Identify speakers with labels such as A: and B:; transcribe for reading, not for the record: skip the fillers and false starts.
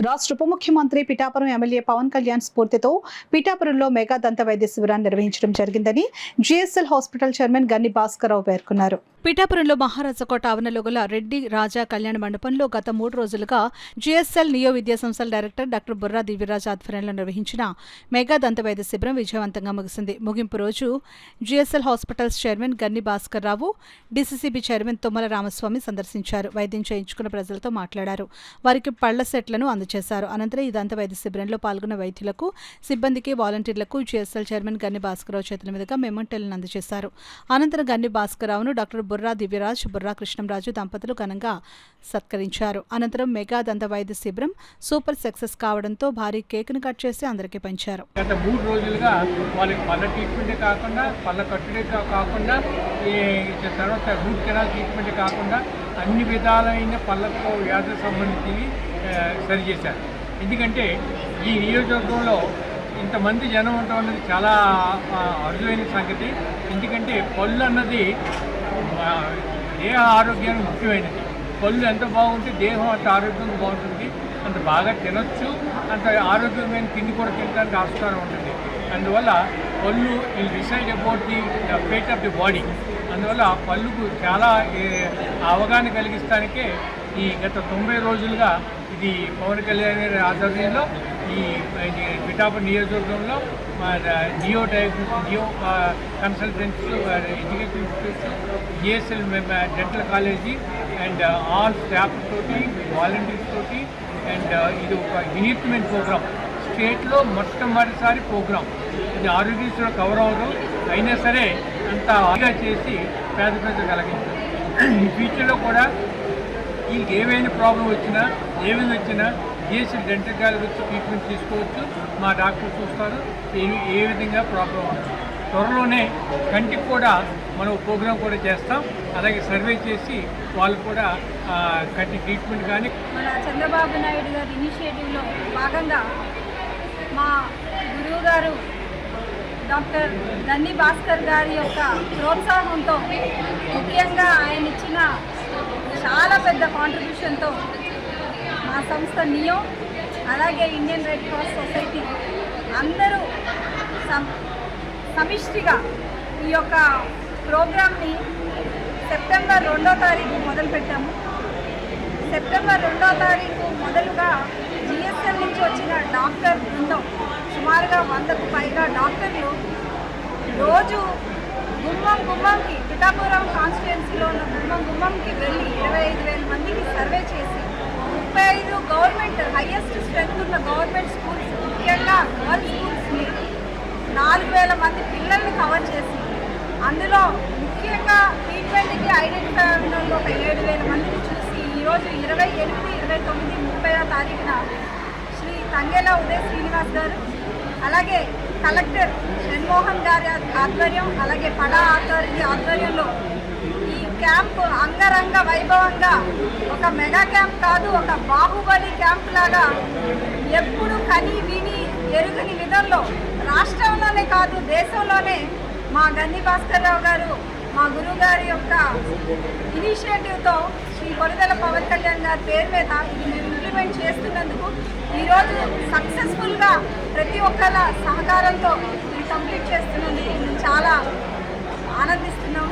A: రాష్ట్ర ఉప ముఖ్యమంత్రి పిఠాపురం ఎమ్మెల్యే పవన్ కళ్యాణ్ స్ఫూర్తితో పిఠాపురంలో మెగా దంత వైద్య శిబిరాన్ని నిర్వహించడం జరిగిందని జిఎస్ఎల్ హాస్పిటల్ చైర్మన్ గన్ని భాస్కరరావు పేర్కొన్నారు. పిఠాపురంలో మహారాజకోట ఆవరణలో గల రెడ్డి రాజా కళ్యాణ మండపంలో గత 3 రోజులుగా జిఎస్ఎల్ నియో విద్యా సంస్థల డైరెక్టర్ డాక్టర్ బుర్రా దివ్యరాజ్ ఆధ్వర్యంలో నిర్వహించిన మెగా దంత వైద్య శిబిరం విజయవంతంగా ముగిసింది. ముగింపు రోజు జిఎస్ఎల్ హాస్పిటల్స్ చైర్మన్ గన్ని భాస్కరరావు, డిసిసిబి చైర్మన్ తుమ్మల రామస్వామి సందర్శించారు. వైద్యం చేయించుకున్న ప్రజలతో మాట్లాడారు. వారికి పళ్ల సెట్లను అందజేశారు. అనంతరం ఈ దంత వైద్య శిబిరంలో పాల్గొన్న వైద్యులకు, సిబ్బందికి, వాలంటీర్లకు జిఎస్ఎల్ చైర్మన్ గన్ని భాస్కరరావు చేతుల మీదుగా మెమంటోలను అందజేశారు. అనంతరం గన్ని భాస్కరరావును డాక్టర్ బుర్రా దివ్యరాజ్, బుర్రా కృష్ణంరాజు దంపతులు ఘనంగా సత్కరించారు. అనంతరం మెగా దంత వైద్య శిబిరం సూపర్ సక్సెస్ కావడంతో భారీ కేక్ను కట్ చేసి అందరికీ పంచారు.
B: గత 3 రోజులుగా వాళ్ళకి పళ్ళ ట్రీట్మెంటే కాకుండా, పళ్ళ కట్టుడే కాకుండా, తర్వాత రూట్ కెనాల్ ట్రీట్మెంటే కాకుండా అన్ని విధాలైన పళ్ళకు వ్యాధులకు సంబంధించి సరిచేశారు. ఎందుకంటే ఈ నియోజకవర్గంలో ఇంతమంది జనం ఉండటం అన్నది చాలా అరుదైన సంగతి. ఎందుకంటే పళ్ళు అన్నది దేహ ఆరోగ్యానికి ముఖ్యమైనది. పళ్ళు ఎంత బాగుంటే దేహం అంత ఆరోగ్యంగా బాగుంటుంది. అంత బాగా తినొచ్చు, అంత ఆరోగ్యమైన తిండి కూడా తినడానికి ఆస్కారం ఉంటుంది. అందువల్ల పళ్ళు will decide about the fate of the body. అందువల్ల పళ్ళుకు చాలా అవగాహన కలిగిస్తానికే ఈ గత 90 రోజులుగా ఇది పవన్ కళ్యాణ్ గారి ఆధ్వర్యంలో ఈ పిఠాపురం నియోజకవర్గంలో neo consultants, education institutes, GSL dental college and all staff తోటి, వాలంటీర్స్ తోటి, అండ్ ఇది ఒక వినూత్నమైన ప్రోగ్రామ్. స్టేట్లో మొట్టమొదటిసారి ప్రోగ్రామ్. ఇది ఆరోగ్యశ్రీలో కవర్ అవ్వదు, అయినా సరే అంత బాగా చేసి పేద ప్రజలు కలిగించారు. ఈ ఫ్యూచర్లో కూడా ఈ ఏవైనా ప్రాబ్లం వచ్చినా, ఏమైనా వచ్చినా జిఎస్ఎల్ డెంటల్ కాలేజ్ వచ్చి ట్రీట్మెంట్ తీసుకోవచ్చు. మా డాక్టర్ చూస్తారు ఏ విధంగా ప్రాబ్లం ఉంటుంది. త్వరలోనే కంటికి కూడా మనం ప్రోగ్రాం కూడా చేస్తాం. అలాగే సర్వే చేసి వాళ్ళు కూడా కంటి ట్రీట్మెంట్ కానీ
C: మన చంద్రబాబు నాయుడు గారి ఇనిషియేటివ్లో భాగంగా మా గురువు గారు డాక్టర్ గన్ని భాస్కర్ గారి యొక్క ప్రోత్సాహంతో, ముఖ్యంగా ఆయన ఇచ్చిన చాలా పెద్ద కాంట్రిబ్యూషన్తో మా సంస్థ నియో, అలాగే ఇండియన్ రెడ్ క్రాస్ సొసైటీ అందరూ సమిష్టిగా ఈ యొక్క ప్రోగ్రామ్ని సెప్టెంబర్ 2వ తారీఖు మొదలుపెట్టాము. సెప్టెంబర్ 2వ తారీఖు మొదలుగా జిఎస్ఎల్ నుంచి వచ్చిన డాక్టర్ బృందం, సుమారుగా 100కు పైగా డాక్టర్లు రోజు గుమ్మంకి, పిఠాపురం కాన్స్టిట్యుయెన్సీలో ఉన్న గుమ్మంకి వెళ్ళి 25,000 మందికి సర్వే చేసి 35 గవర్నమెంట్ హైయెస్ట్ స్ట్రెంత్ ఉన్న గవర్నమెంట్ స్కూల్స్, ముఖ్యంగా గర్ల్స్ స్కూల్స్ని 4,000 మంది పిల్లల్ని కవర్ చేసి, అందులో ముఖ్యంగా ట్రీట్మెంట్కి ఐడెంటిఫై అయిన ఒక 7,000 మందిని చూసి ఈరోజు 28, 29, 30వ తారీఖున శ్రీ తంగేలా ఉదయ్ శ్రీనివాస్ గారు, అలాగే కలెక్టర్ షణ్మోహన్ గారి ఆధ్వర్యం, అలాగే పడా అథారిటీ ఆధ్వర్యంలో ఈ క్యాంపు అంగరంగ వైభవంగా ఒక మెగా క్యాంప్ కాదు, ఒక బాహుబలి క్యాంప్ లాగా ఎప్పుడు కని విని ఎరుగని విధంలో రాష్ట్రంలోనే కాదు దేశంలోనే మా గన్ని భాస్కరరావు గారు, మా గురువు గారి యొక్క ఇనిషియేటివ్తో శ్రీ కొనిదెల పవన్ కళ్యాణ్ గారి పేరు మీద ఇది మేము ఇంప్లిమెంట్ చేస్తున్నందుకు ఈరోజు సక్సెస్ఫుల్గా ప్రతి ఒక్కరి సహకారంతో ఇది కంప్లీట్ చేస్తున్నందుకు మేము చాలా ఆనందిస్తున్నాము.